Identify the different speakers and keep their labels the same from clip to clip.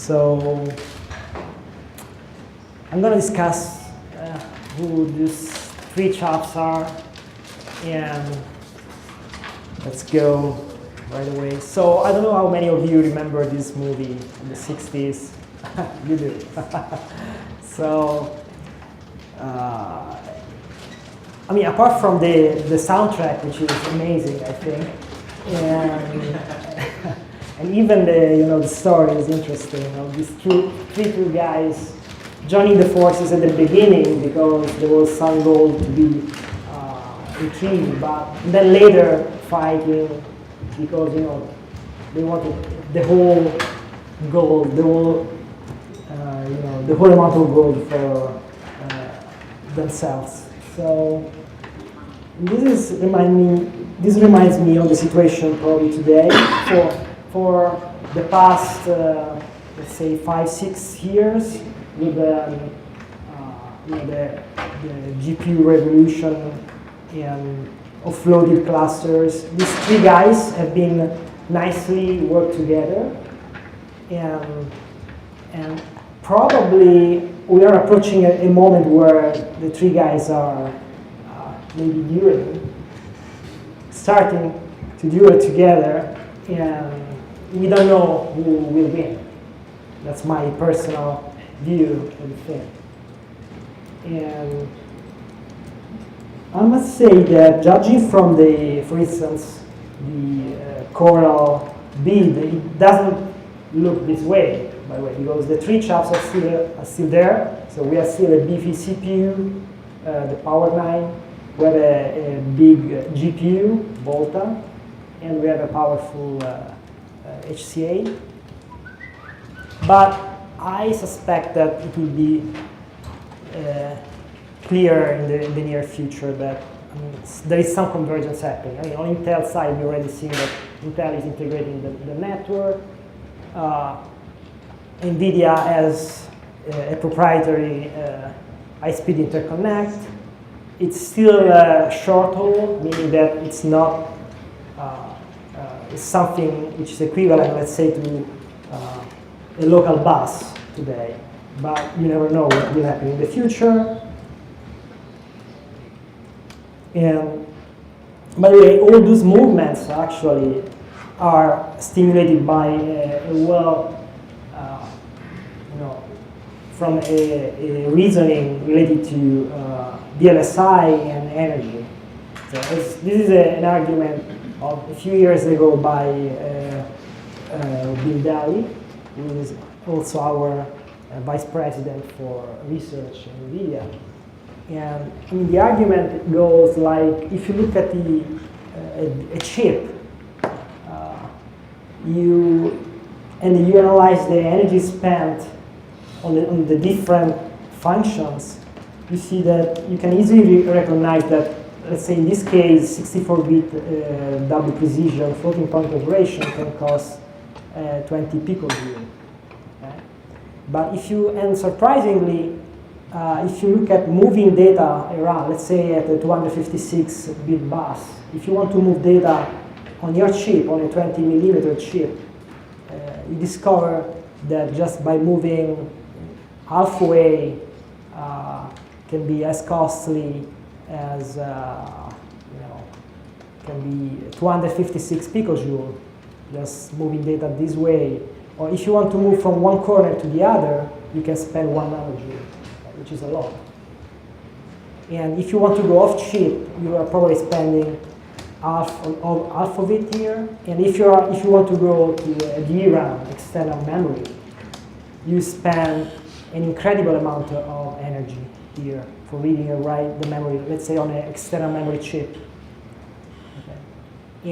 Speaker 1: So I'm going to discuss who these three chaps are, and let's go right away. So I don't know how many of you remember this movie in the 60s. You do. So, I mean, apart from the soundtrack, which is amazing, I think, and even the story is interesting. These three guys joining the forces at the beginning because there was some goal to be intrigued, but then later fighting because they wanted the whole gold, the whole amount of gold for themselves. So this reminds me of the situation probably today. For the past, let's say 5-6 years, with the GPU revolution and offloaded clusters, these three guys have been nicely worked together, and probably we are approaching a moment where the three guys are maybe starting to do it together, and we don't know who will win. That's my personal view of the thing. And I must say that judging from for instance, the Coral bid, it doesn't look this way, by the way, because the three chaps are still there. So we have still a beefy CPU, the Power 9, we have a big GPU, Volta, and we have a powerful HCA. But I suspect that it will be clear in the near future that there is some convergence happening. I mean, on Intel's side, we already seen that Intel is integrating the network. NVIDIA has a proprietary high-speed interconnect. It's still short haul, meaning that it's not it's something which is equivalent, let's say, to a local bus today. But you never know what will happen in the future. And by the way, all those movements actually are stimulated by from a reasoning related to VLSI and energy. So this is an argument of a few years ago by Bill Daly, who is also our vice president for research in NVIDIA. And I mean, the argument goes like, if you look at a chip, you analyze the energy spent on the different functions, you see that you can easily recognize that, let's say in this case, 64-bit double precision floating point operation can cost 20 picojoule. Okay? But surprisingly, if you look at moving data around, let's say at a 256-bit bus, if you want to move data on your chip, on a 20-millimeter chip, you discover that just by moving halfway can be as costly as, can be 256 picojoule, just moving data this way. Or if you want to move from one corner to the other, you can spend 1 nanojoule, which is a lot. And if you want to go off chip, you are probably spending half of it here. And if you want to go to a DRAM, external memory, you spend an incredible amount of energy here for reading and write the memory, let's say on an external memory chip. Okay.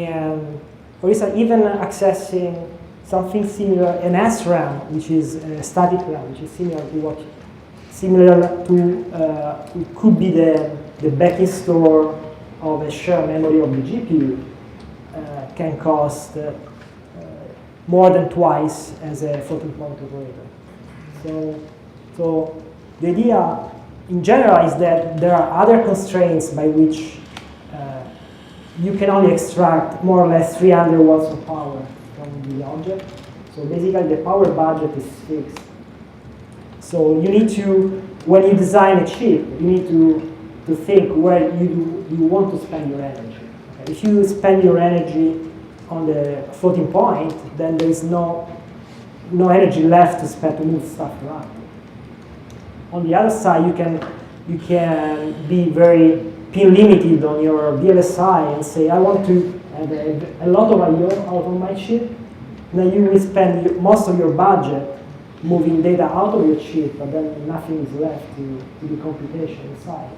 Speaker 1: And for instance, even accessing something similar, an SRAM, which is a static RAM, which is similar to it could be the backing store of a shared memory of the GPU, can cost more than twice as a floating point operator. So the idea in general is that there are other constraints by which you can only extract more or less 300 watts of power from the object. So basically the power budget is fixed. So you need to, when you design a chip, you need to think where you want to spend your energy. Okay? If you spend your energy on the floating point, then there is no energy left to spend to move stuff around. On the other side, you can be very pin limited on your VLSI and say, I want to have a lot of I/O out of my chip. Then you will spend most of your budget moving data out of your chip, but then nothing is left to do computation inside.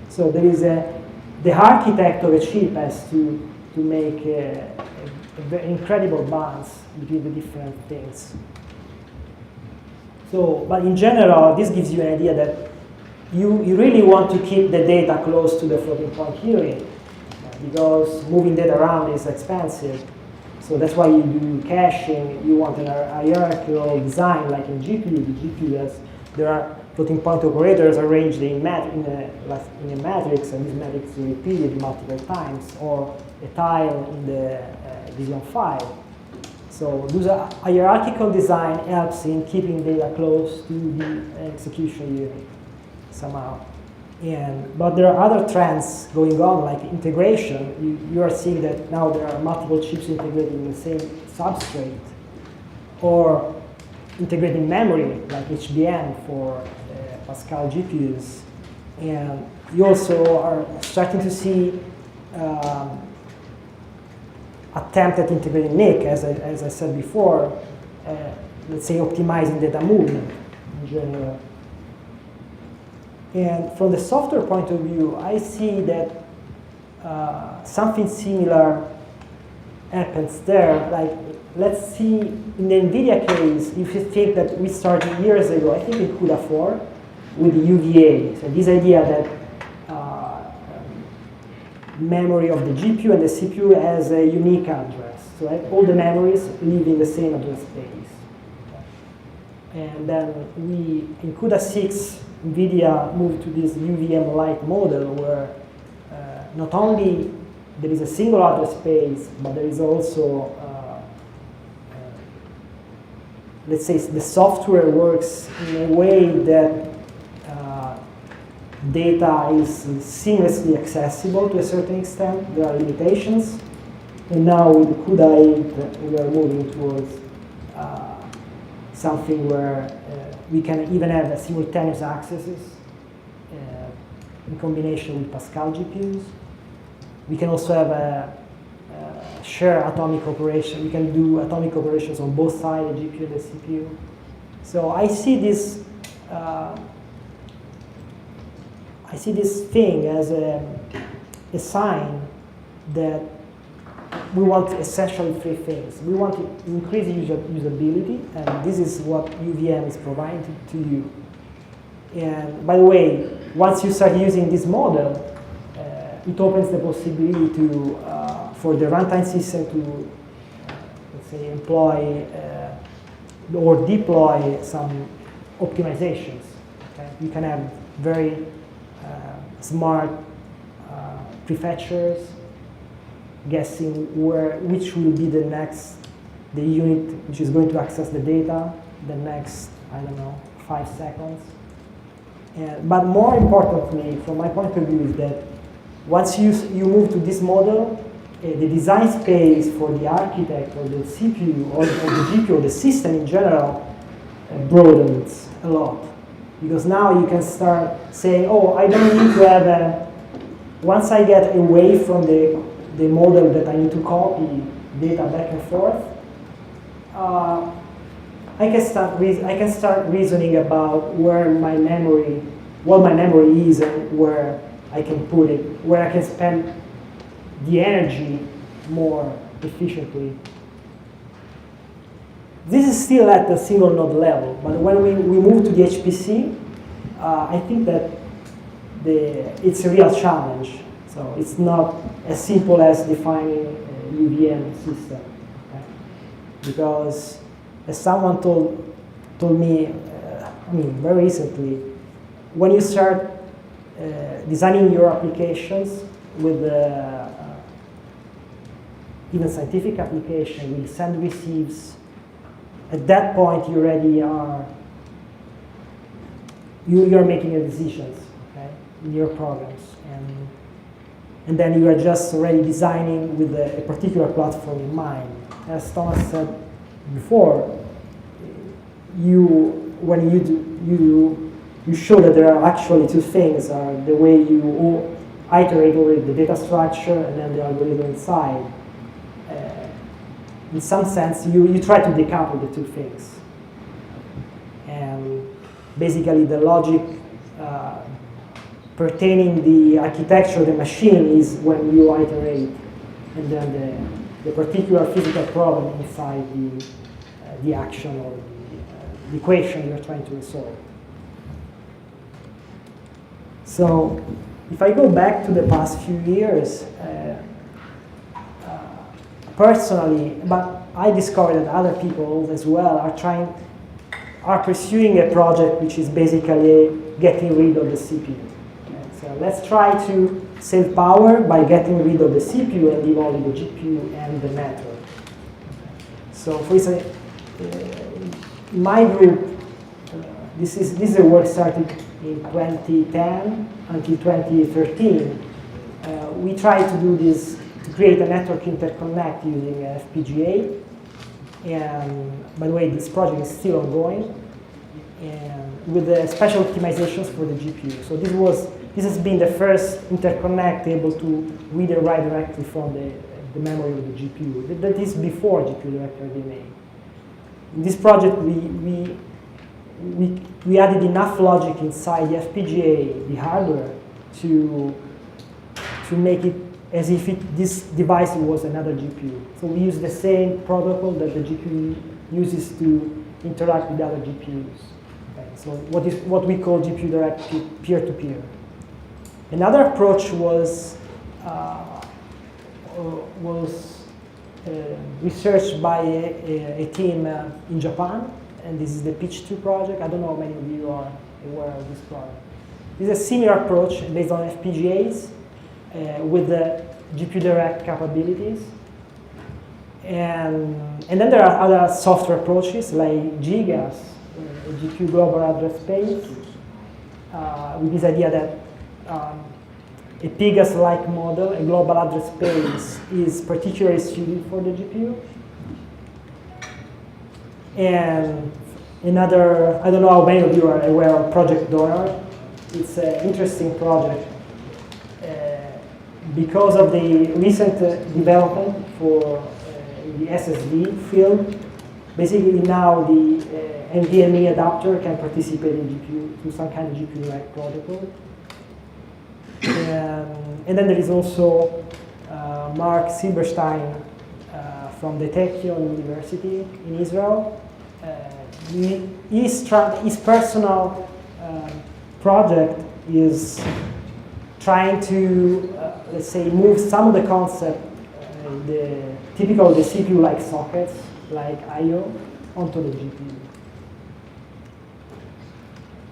Speaker 1: So there is the architect of a chip has to make a very incredible balance between the different things. So, but in general, this gives you an idea that you really want to keep the data close to the floating point queuing, because moving data around is expensive. So that's why you do caching. You want a hierarchical design, like in GPU. The GPU there are floating point operators arranged in a matrix, and this matrix is repeated multiple times, or a tile in the division file. So this hierarchical design helps in keeping data close to the execution unit somehow. But there are other trends going on, like integration. You are seeing that now there are multiple chips integrated in the same substrate, or integrating memory, like HBM for Pascal GPUs. And you also are starting to see attempt at integrating NIC, as I said before, let's say optimizing data movement in general. And from the software point of view, I see that something similar happens there. Like, let's see, in the NVIDIA case, if you think that we started years ago, I think in CUDA 4, with the UVA. So this idea that memory of the GPU and the CPU has a unique address. So all the memories live in the same address space. And then in CUDA 6, NVIDIA moved to this UVM-like model where not only there is a single address space, but there is also, let's say, the software works in a way that data is seamlessly accessible to a certain extent. There are limitations. And now with CUDA 8, we are moving towards something where we can even have simultaneous accesses in combination with Pascal GPUs. We can also have a share atomic operation. We can do atomic operations on both sides, the GPU and the CPU. So I see this thing as a sign that we want essentially three things. We want to increase usability, and this is what UVM is providing to you. And by the way, once you start using this model, it opens the possibility for the runtime system to, let's say, employ or deploy some optimizations. Okay? You can have very smart prefetchers, guessing which will be the unit which is going to access the data the next, I don't know, 5 seconds. But more importantly, from my point of view, is that once you move to this model, the design space for the architect or the CPU or the GPU or the system in general broadens a lot. Because now you can start saying, oh, I don't need to have once I get away from the model that I need to copy data back and forth, I can start reasoning about what my memory is and where I can put it, where I can spend the energy more efficiently. This is still at the single node level, but when we move to the HPC, I think that it's a real challenge. So it's not as simple as defining a UVM system. Okay? Because as someone told me, very recently, when you start designing your applications with even scientific application with send receives at that point you already are you're making your decisions, okay, in your programs, and then you are just already designing with a particular platform in mind. As Thomas said before, when you show that there are actually two things: the way you iterate over the data structure and then the algorithm inside. In some sense, you try to decouple the two things. And basically, the logic pertaining the architecture of the machine is when you iterate, and then the particular physical problem inside the action or the equation you're trying to resolve. So, if I go back to the past few years, personally, but I discovered that other people as well are pursuing a project which is basically getting rid of the CPU. Okay? So let's try to save power by getting rid of the CPU and leave only the GPU and the network. So for instance, my group, this is a work started in 2010 until 2013. We tried to do this, to create a network interconnect using FPGA. And by the way, this project is still ongoing, and with the special optimizations for the GPU. So this has been the first interconnect able to read and write directly from the memory of the GPU. That is before GPU director DNA. In this project, we added enough logic inside the FPGA, the hardware, to make it as if this device was another GPU. So we use the same protocol that the GPU uses to interact with other GPUs. Okay, so what we call GPU direct peer-to-peer. Another approach was researched by a team in Japan, and this is the Pitch 2 project. I don't know how many of you are aware of this project. This is a similar approach based on FPGAs. With the GPU direct capabilities. And then there are other software approaches like GIGAS, a GPU global address space, with this idea that a Pegas-like model, a global address space, is particularly suited for the GPU. And another, I don't know how many of you are aware of Project Donor. It's an interesting project. Because of the recent development for the SSD field, basically now the NVMe adapter can participate in GPU through some kind of GPU-like protocol. And then there is also Mark Silberstein from the Technion University in Israel. His personal project is trying to, let's say, move some of the concept, the typical the CPU-like sockets, like I/O, onto the GPU.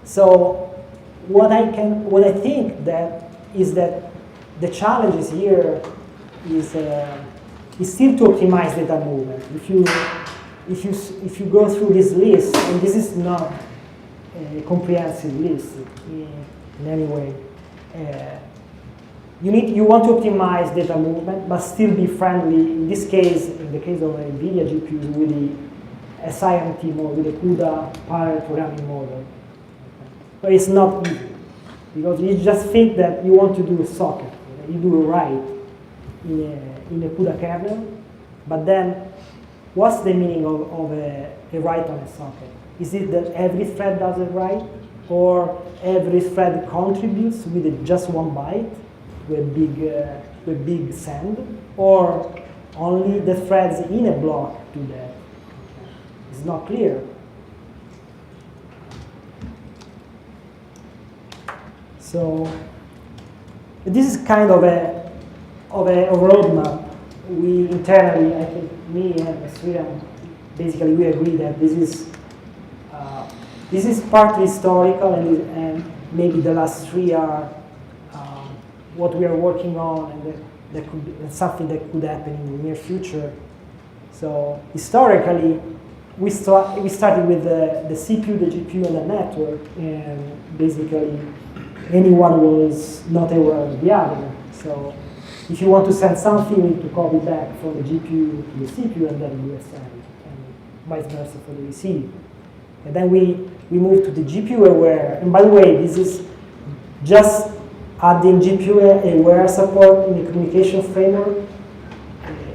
Speaker 1: So what I think that is that the challenge here is still to optimize data movement. If you go through this list, and this is not a comprehensive list in any way. You want to optimize data movement, but still be friendly. In this case, in the case of NVIDIA GPUs, with the SIMT mode, with the CUDA parallel programming model. But it's not easy, because you just think that you want to do a socket. You do a write in a CUDA kernel, but then what's the meaning of a write on a socket? Is it that every thread does a write, or every thread contributes with just one byte, with a big send, or only the threads in a block do that? It's not clear. So this is kind of a roadmap. We internally, I think, me and Sriram, basically we agree that this is partly historical, and maybe the last three are what we are working on, and that could be something that could happen in the near future. So historically, we started with the CPU, the GPU, and the network, and basically anyone was not aware of the other. So if you want to send something, you need to copy back from the GPU to the CPU, and then you send, and vice versa for the receive. And then we moved to the GPU aware. And by the way, this is just adding GPU aware support in the communication framework.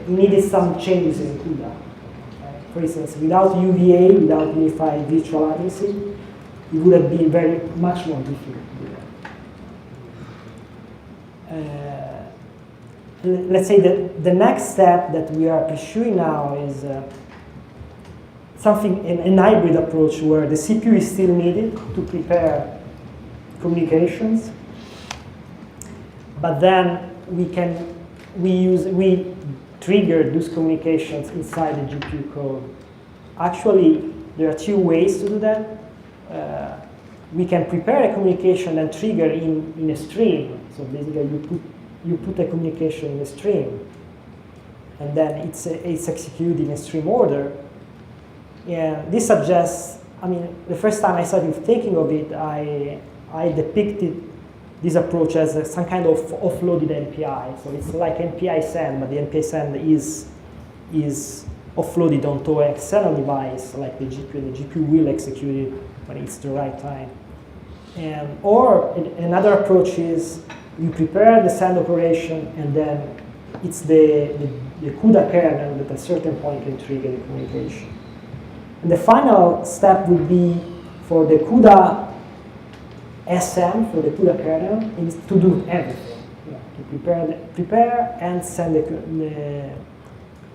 Speaker 1: We needed some changes in CUDA. For instance, without UVA, without unified virtual addressing, it would have been very much more difficult to do that. Let's say that the next step that we are pursuing now is something, an hybrid approach where the CPU is still needed to prepare communications, but then we trigger those communications inside the GPU code. Actually, there are two ways to do that. We can prepare a communication and trigger in a stream. So basically, you put a communication in a stream, and then it's executed in a stream order. And this suggests, I mean, the first time I started thinking of it, I depicted this approach as some kind of offloaded MPI. So it's like MPI send, but the MPI send is offloaded onto an external device like the GPU. The GPU will execute it when it's the right time. Or another approach is you prepare the send operation, and then it's the CUDA kernel that at a certain point can trigger the communication. And the final step would be for the CUDA SM, for the CUDA kernel, is to do everything. To prepare and send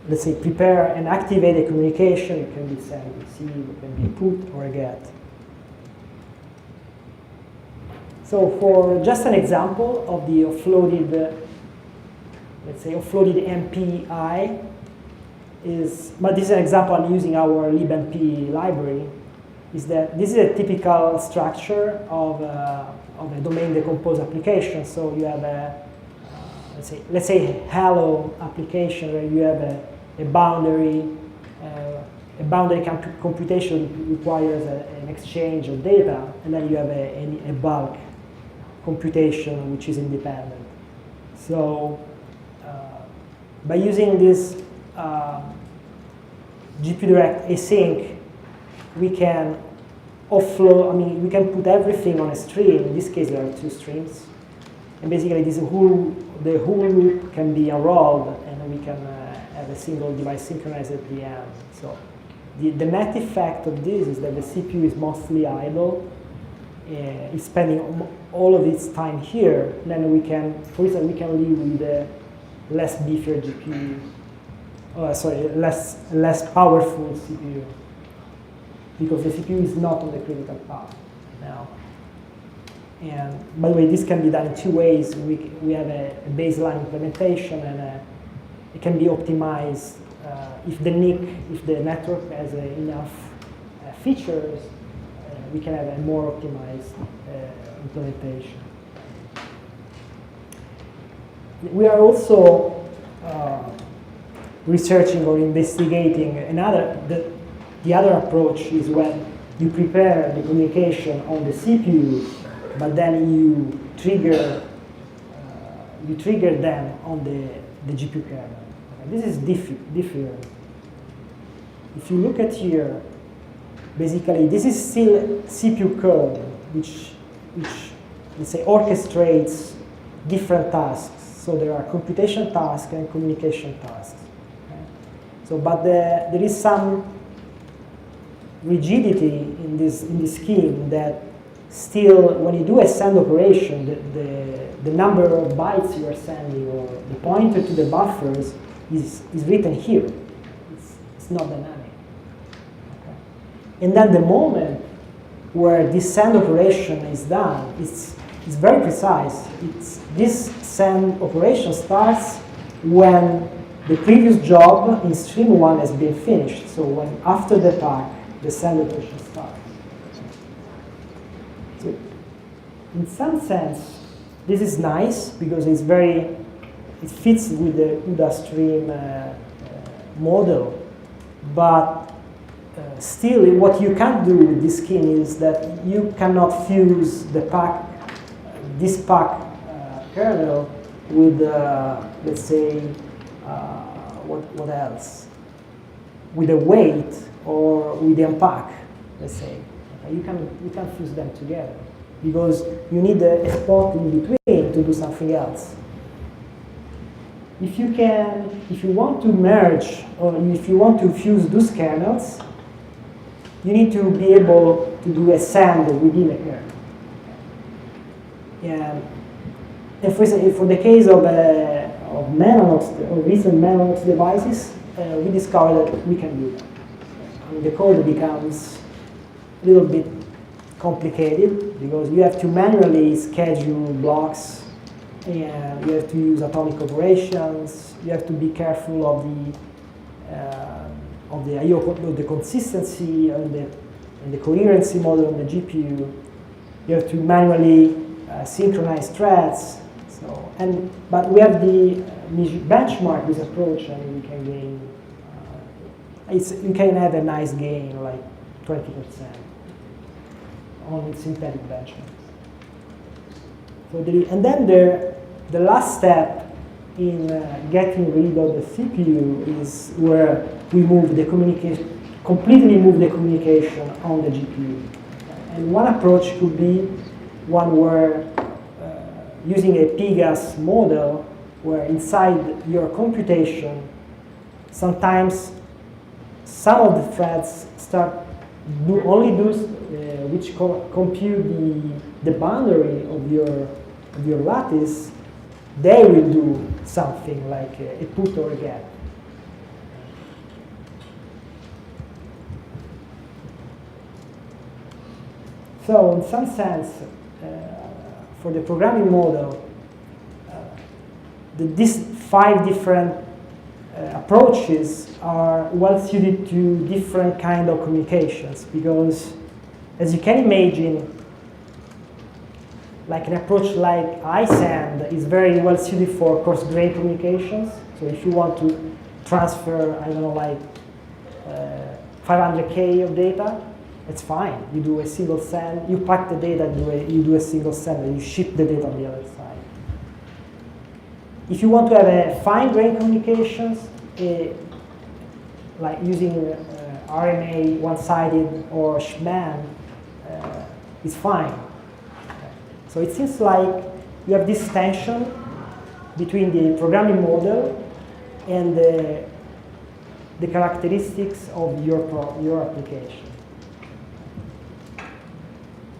Speaker 1: let's say prepare and activate a communication. It can be send, receive, it can be put or a get. So for just an example of the offloaded, let's say offloaded MPI but this is an example I'm using our libmp library, is that this is a typical structure of a domain decomposed application. So you have let's say hello application where you have a boundary computation requires an exchange of data, and then you have a bulk computation which is independent. So by using this GPU Direct Async, we can offload, we can put everything on a stream. In this case, there are two streams. And basically, the whole loop can be unrolled, and we can have a single device synchronized at the end. So the net effect of this is that the CPU is mostly idle. It's spending all of its time here. Then we can, for instance, we can live with a less beefier GPU. Less powerful CPU, because the CPU is not on the critical path now. And by the way, this can be done in two ways. We have a baseline implementation, and it can be optimized if the network has enough features. We can have a more optimized implementation. We are also researching or investigating the other approach is when you prepare the communication on the CPU, but then you trigger them on the GPU kernel. This is different. If you look at here, basically this is still CPU code, which let's say orchestrates different tasks. So there are computation tasks and communication tasks. So, but there is some rigidity in this scheme that still, when you do a send operation, the number of bytes you are sending or the pointer to the buffers is written here. It's not dynamic. Okay. And then the moment where this send operation is done, it's very precise. This send operation starts when the previous job in stream 1 has been finished. So when after the pack, the send operation starts. So in some sense, this is nice because it fits with the CUDA stream model. But still, what you can do with this scheme is that you cannot fuse the pack, this pack kernel with, let's say, what else? With a weight or with the unpack, let's say. Okay, you can fuse them together because you need a spot in between to do something else. If you want to merge or if you want to fuse those kernels, you need to be able to do a sand within a kernel. And for the case of Mellanox, or recent Mellanox devices, we discovered that we can do that. I mean, the code becomes a little bit complicated because you have to manually schedule blocks, and you have to use atomic operations. You have to be careful of the I/O, of the consistency and the coherency model on the GPU. You have to manually synchronize threads. But we have the benchmark this approach, and we can gain. You can have a nice gain, like 20% on synthetic benchmarks. So and then the last step in getting rid of the CPU is where we move the communication, completely move the communication on the GPU. And one approach could be one where using a PGAS model, where inside your computation, sometimes some of the threads start only those which compute the boundary of your lattice. They will do something like a put or a get. So in some sense, for the programming model, these 5 different approaches are well suited to different kind of communications, because as you can imagine, like an approach like iSend is very well suited for coarse-grained communications. So if you want to transfer, I don't know, like 500K of data, it's fine. You do a single send, you pack the data, you do a single send, and you ship the data on the other side. If you want to have a fine-grained communications, like using RMA one-sided or Schman, is fine. So it seems like you have this tension between the programming model and the characteristics of your application.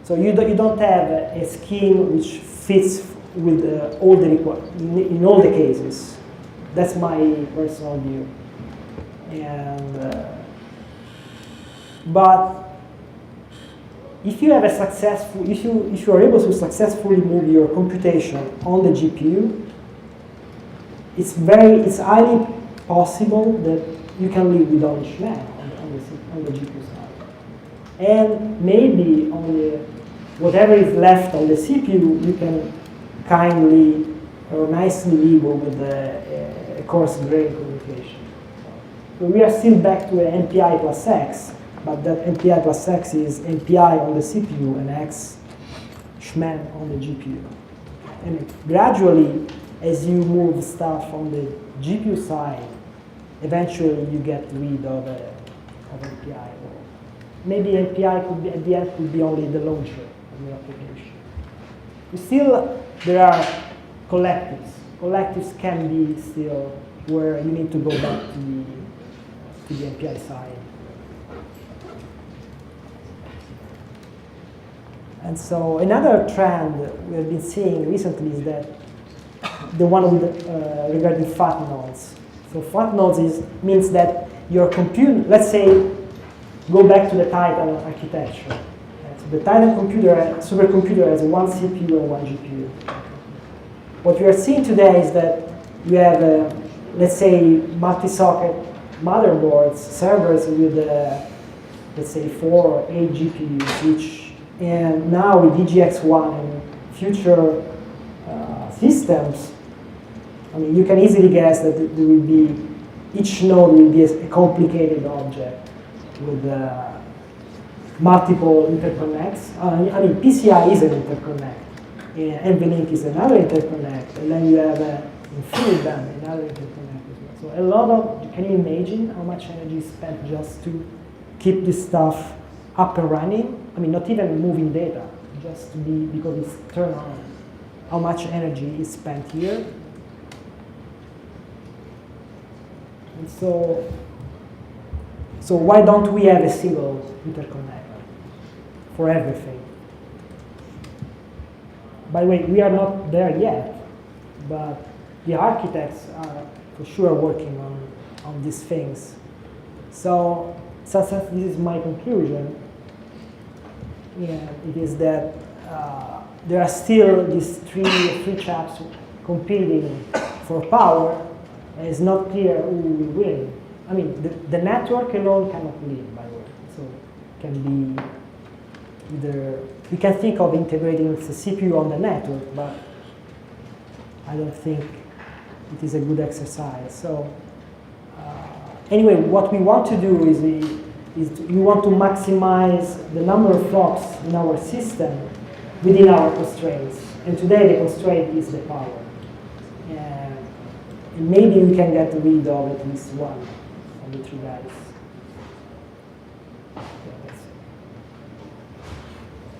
Speaker 1: So you don't have a scheme which fits with all the in all the cases. That's my personal view. And but if you have a successful, if you are able to successfully move your computation on the GPU, it's highly possible that you can live without Schman on the GPU side. And maybe on the whatever is left on the CPU, you can kindly or nicely live with a coarse-grained communication. So we are still back to an MPI plus X, but that MPI plus X is MPI on the CPU and X Schman on the GPU. And gradually, as you move stuff on the GPU side, eventually you get rid of MPI. Maybe MPI could be, at the end, could be only the launcher of your application. Still, there are collectives. Collectives can be still where you need to go back to the MPI side. And so another trend we have been seeing recently is that the one with regarding fat nodes. So fat nodes means that your compute, let's say, go back to the Titan architecture. So the Titan supercomputer has one CPU and one GPU. What we are seeing today is that we have, let's say, multi-socket motherboards, servers with, let's say, 4 or 8 GPUs each. And now with DGX1 and future systems, I mean, you can easily guess that there will be, each node will be a complicated object. with multiple interconnects. I mean, PCI is an interconnect. NVLink is another interconnect. And then you have InfiniBand, another interconnect as well. So a lot of, can you imagine how much energy is spent just to keep this stuff up and running? I mean, not even moving data, just to be, because it's turned on. How much energy is spent here? And so why don't we have a single interconnect for everything? By the way, we are not there yet, but the architects are for sure working on these things. So this is my conclusion. Yeah, it is that there are still these three chaps competing for power, and it's not clear who will win. I mean, the network alone cannot win, by the way. So it can be either, we can think of integrating the CPU on the network, but I don't think it is a good exercise. So anyway, what we want to do is we want to maximize the number of flops in our system within our constraints. And today the constraint is the power. And maybe we can get rid of at least one of the three guys. Yeah, that's it.